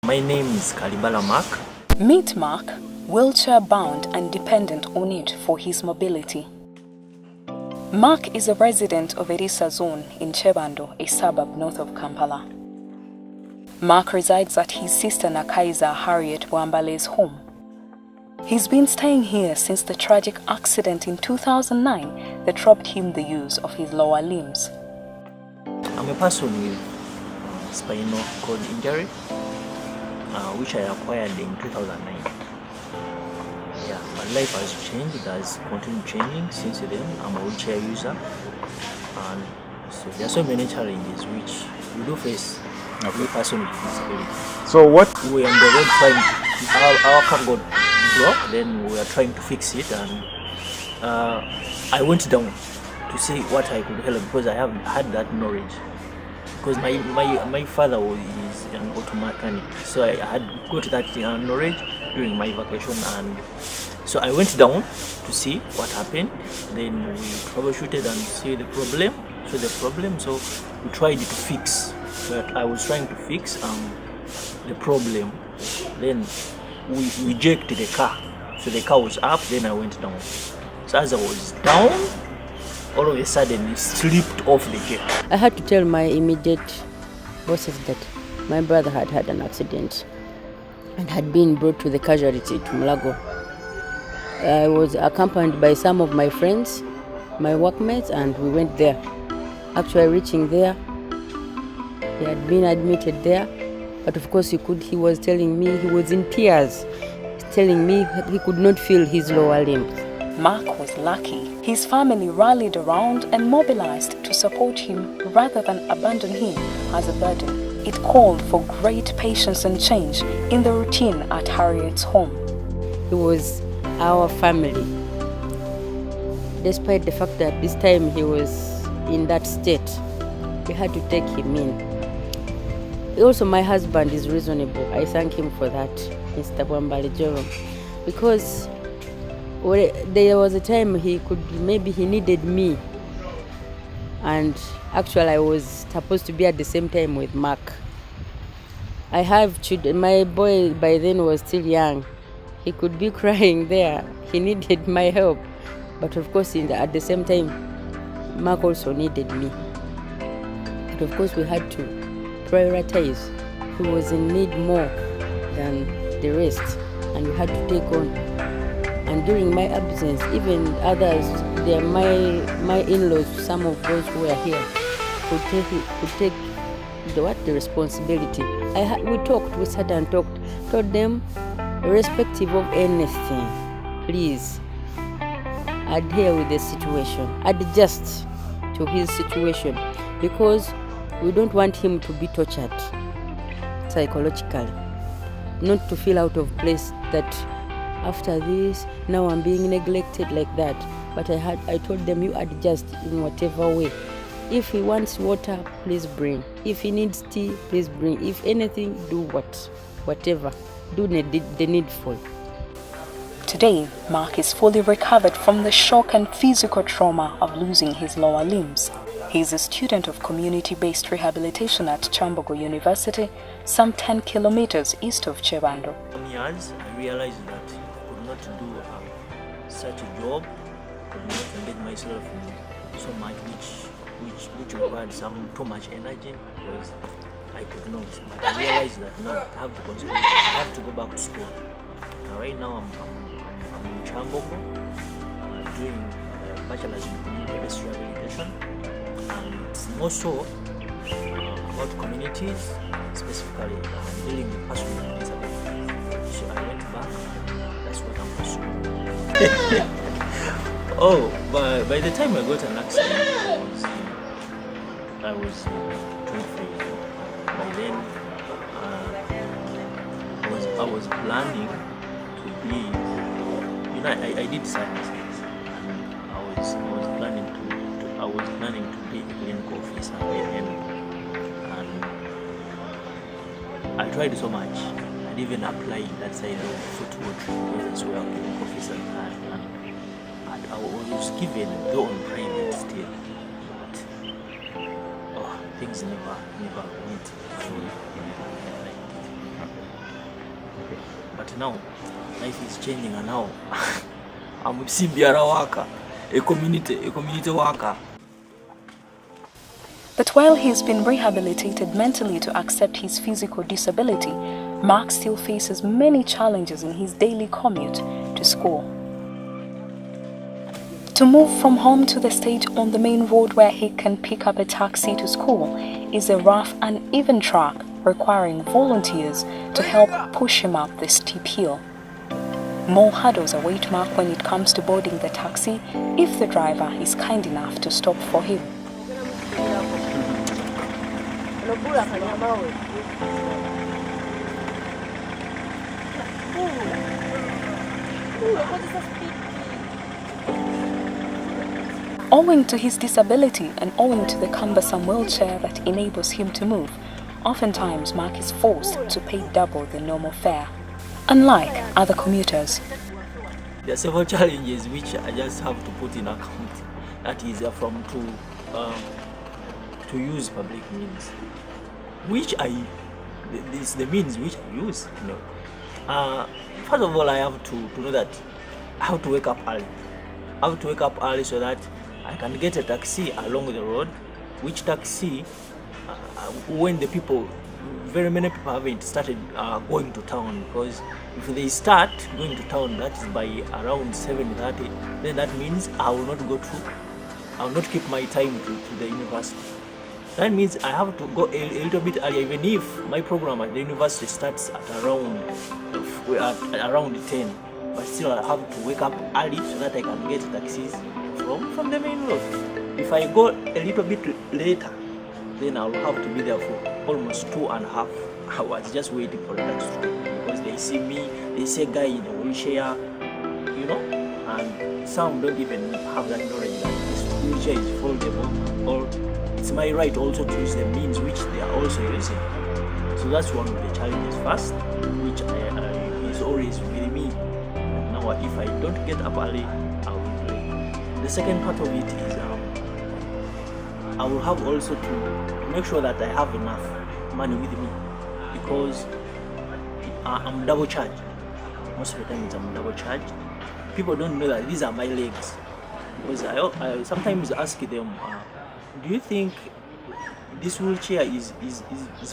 My name is Kalibala Mark. Meet Mark, wheelchair-bound and dependent on it for his mobility. Mark is a resident of Erisa Zone in Chebando, a suburb north of Kampala. Mark resides at his sister Nakaiza Harriet Wambale's home. He's been staying here since the tragic accident in 2009 that robbed him the use of his lower limbs. I'm a person with spinal cord injury, which I acquired in 2009. Yeah, my life has changed, it has continued changing since then. I'm a wheelchair user, and so there are so many challenges which we do face as a person with disability. So what? We are on the road trying, our car got blocked, then we are trying to fix it, and I went down to see what I could help because I haven't had that knowledge. Because my father is an auto mechanic, so I had got that knowledge during my vacation, and so I went down to see what happened. Then we troubleshooted and see the problem. So we tried to fix. But I was trying to fix the problem. Then we ejected the car. So the car was up. Then I went down. So as I was down, all of a sudden it slipped off the jet. I had to tell my immediate bosses that my brother had had an accident and had been brought to the casualty to Mulago. I was accompanied by some of my friends, my workmates, and we went there. Actually reaching there, he had been admitted there, but of course he was telling me, he was in tears, telling me he could not feel his lower limbs. Mark was lucky. His family rallied around and mobilized to support him rather than abandon him as a burden. It called for great patience and change in the routine at Harriet's home. He was our family, despite the fact that this time he was in that state. We had to take him in. Also, my husband is reasonable. I thank him for that, Mr. Bwambale Joram, because there was a time he needed me, and actually I was supposed to be at the same time with Mark. I have children. My boy by then was still young. He could be crying there. He needed my help, but of course at the same time Mark also needed me. But of course we had to prioritize. He was in need more than the rest, and we had to take on. And during my absence, even others, my in-laws, some of those who were here, could take the responsibility. We sat and told them, irrespective of anything, please adhere with the situation, adjust to his situation, because we don't want him to be tortured psychologically, not to feel out of place that after this, now I'm being neglected like that. But I told them, you adjust in whatever way. If he wants water, please bring. If he needs tea, please bring. If anything, do whatever. Do the needful. Today, Mark is fully recovered from the shock and physical trauma of losing his lower limbs. He is a student of community-based rehabilitation at Chambogo University, some 10 kilometers east of Chebando. Years, I realized that I could not do such a job, could not engage myself in so much which required too much energy, because I could not. But I realized that no, I have to concentrate. I have to go back to school. Right now I'm in Chambogo, doing bachelor's in community-based rehabilitation, and it's more so about communities, specifically dealing with persons with disabilities. So I went back, and that's what I'm pursuing. Oh, by the time I got an accident, I was 23. By then, I was planning to be, I did science, and I was planning to be a clinical officer by then, and I tried so much. I even applied that side of football training as well, clinical officer, and I was given though on private still, but things never went through like But now, life is changing, and now I'm a Simbiara worker, a community worker. But while he's been rehabilitated mentally to accept his physical disability, Mark still faces many challenges in his daily commute to school. To move from home to the stage on the main road where he can pick up a taxi to school is a rough and uneven track requiring volunteers to help push him up the steep hill. More hurdles await Mark when it comes to boarding the taxi if the driver is kind enough to stop for him. Owing to his disability and owing to the cumbersome wheelchair that enables him to move, oftentimes Mark is forced to pay double the normal fare, unlike other commuters. There are several challenges which I just have to put in account. That is to use public means, which this the means which I use. First of all, I have to know that I have to wake up early. I have to wake up early so that I can get a taxi along the road, which taxi, when very many people haven't started going to town, because if they start going to town, that is by around 7:30, then that means I will not keep my time to the university. That means I have to go a little bit earlier, even if my program at the university starts at around 10. But still I have to wake up early so that I can get taxis from the main road. If I go a little bit later, then I'll have to be there for almost 2.5 hours just waiting for the taxi, because they see me, they see a guy in a wheelchair, and some don't even have that knowledge that this wheelchair is foldable, or it's my right also to use the means which they are also using. So that's one of the challenges first, which is always with me. Now, if I don't get up early, I will be late. The second part of it is I will have also to make sure that I have enough money with me, because I'm double charged. Most of the time I'm double charged. People don't know that these are my legs, because I sometimes ask them, do you think this wheelchair is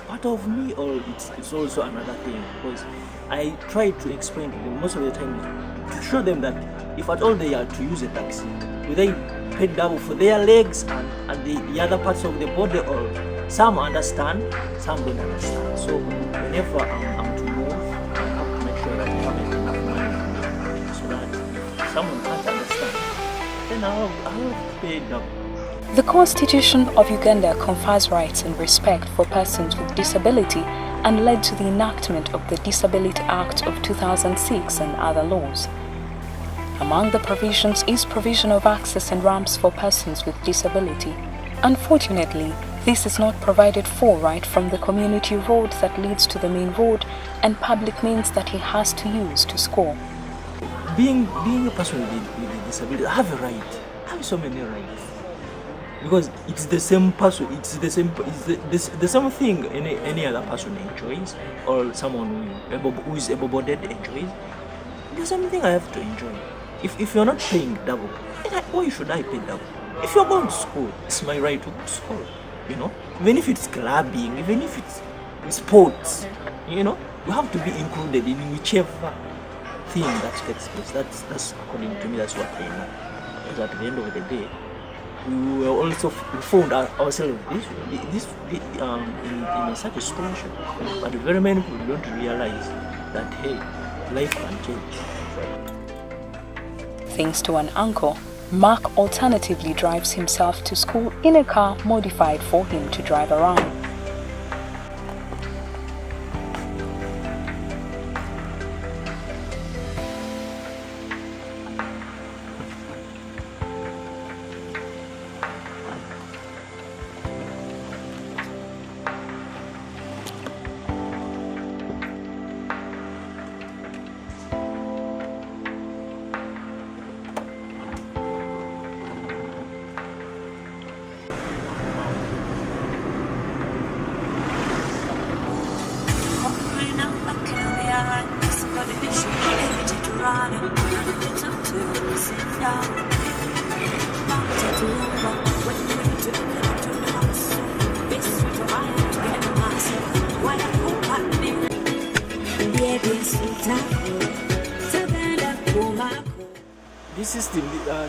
part of me, or it's also another thing? Because I try to explain to them most of the time to show them that if at all they are to use a taxi, do they pay double for their legs and the other parts of the body, or some understand, some don't understand. So whenever I'm to move, I have to make sure that I have enough money, so that if someone can't understand, then I'll have to pay double. The Constitution of Uganda confers rights and respect for persons with disability and led to the enactment of the Disability Act of 2006 and other laws. Among the provisions is provision of access and ramps for persons with disability. Unfortunately, this is not provided for right from the community road that leads to the main road and public means that he has to use to school. Being a person with a disability, I have a right. I have so many rights. Because it's the same person, it's the same thing any other person enjoys, or someone who is able-bodied enjoys. The same thing I have to enjoy. If you're not paying double, then why should I pay double? If you're going to school, it's my right to go to school. Even if it's clubbing, even if it's sports, you have to be included in whichever thing that takes place. That's according to me, that's what I know. Because at the end of the day, we will also found ourselves in such a situation, but very many people don't realize that life can change. Thanks to an uncle, Mark alternatively drives himself to school in a car modified for him to drive around.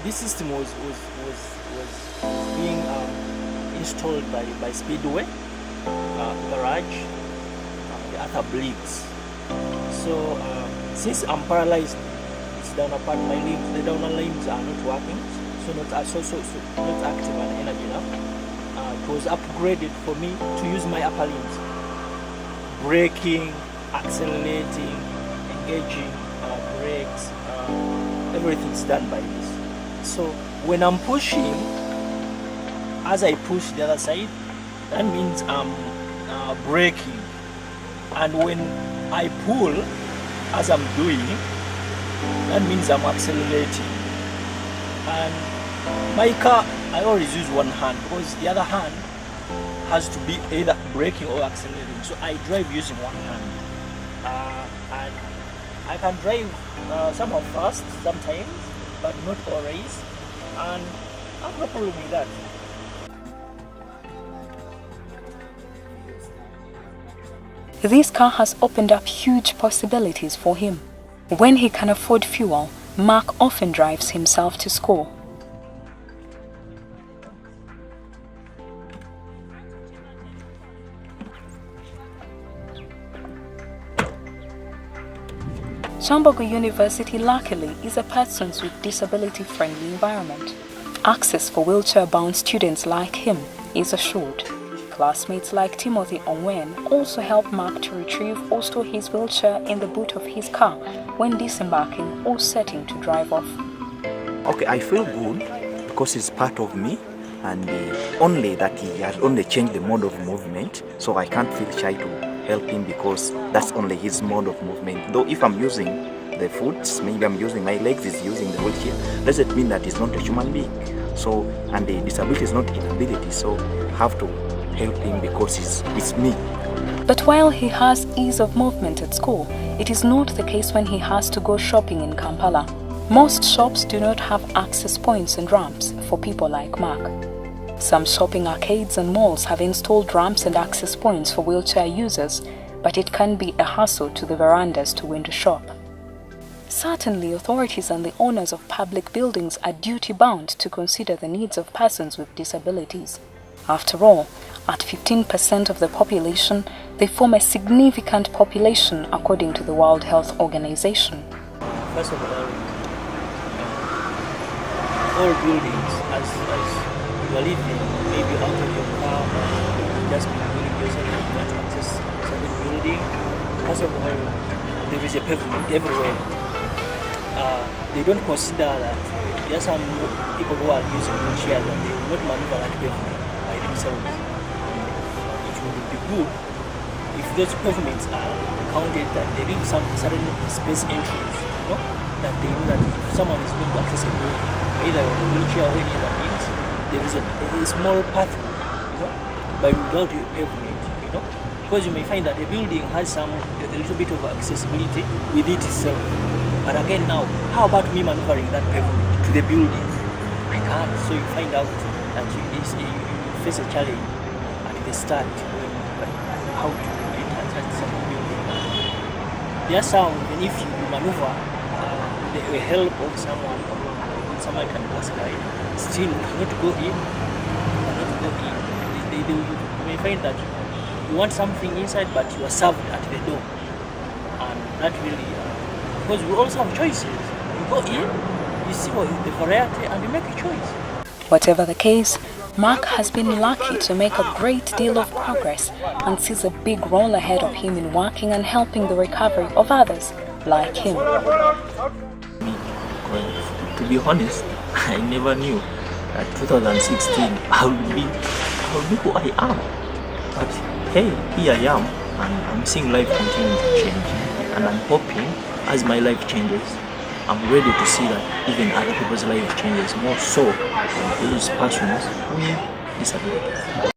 This system was being installed by Speedway, Garage, the other bleeds. So since I'm paralyzed, it's down apart my limbs. The downward limbs are not working, so not active and energy enough. It was upgraded for me to use my upper limbs, braking, accelerating, engaging, brakes. Everything's done by this. So when I'm pushing, as I push the other side, that means I'm braking, and when I pull, as I'm doing, that means I'm accelerating. And my car, I always use one hand because the other hand has to be either braking or accelerating. So I drive using one hand, and I can drive somehow fast sometimes, but not always, and I have no problem with that. This car has opened up huge possibilities for him. When he can afford fuel, Mark often drives himself to school. Chambogo University luckily is a persons with disability friendly environment. Access for wheelchair-bound students like him is assured. Classmates like Timothy Onwen also help Mark to retrieve or store his wheelchair in the boot of his car when disembarking or setting to drive off. Okay, I feel good because it's part of me, and only that he has only changed the mode of movement, so I can't feel shy to help him because that's only his mode of movement. Though if I'm using the foot, maybe I'm using my legs, he's using the wheelchair, doesn't mean that he's not a human being. So, and the disability is not inability, so I have to help him because it's me. But while he has ease of movement at school, it is not the case when he has to go shopping in Kampala. Most shops do not have access points and ramps for people like Mark. Some shopping arcades and malls have installed ramps and access points for wheelchair users, but it can be a hassle to the verandas to window shop. Certainly, authorities and the owners of public buildings are duty-bound to consider the needs of persons with disabilities. After all, at 15% of the population, they form a significant population according to the World Health Organization. First of all buildings, as you are living, maybe out of your car, just building yourself to access certain building. First of all, there is a pavement everywhere. They don't consider that there are some people who are using wheelchairs and they will not maneuver that pavement by themselves. It would be good if those pavements are counted, that they leave some certain space entries, that they know that if someone is going to access a building, either a wheelchair or any other means, there is a small path, but without a pavement, because you may find that a building has a little bit of accessibility with it itself. But again now, how about me maneuvering that pavement to the building? I can't. So you find out that you face a challenge at the start, how to enter some building. There are some, even if you maneuver with the help of someone can pass by, still cannot go in. You may find that you want something inside, but you are served at the door, and that really. Because we also have choices. You go in, you see the variety, and you make a choice. Whatever the case, Mark has been lucky to make a great deal of progress and sees a big role ahead of him in working and helping the recovery of others like him. To be honest, I never knew that 2016 I would be who I am. But hey, here I am, and I'm seeing life continue to change, and I'm hoping as my life changes, I'm ready to see that even other people's life changes more so than those persons with disabilities.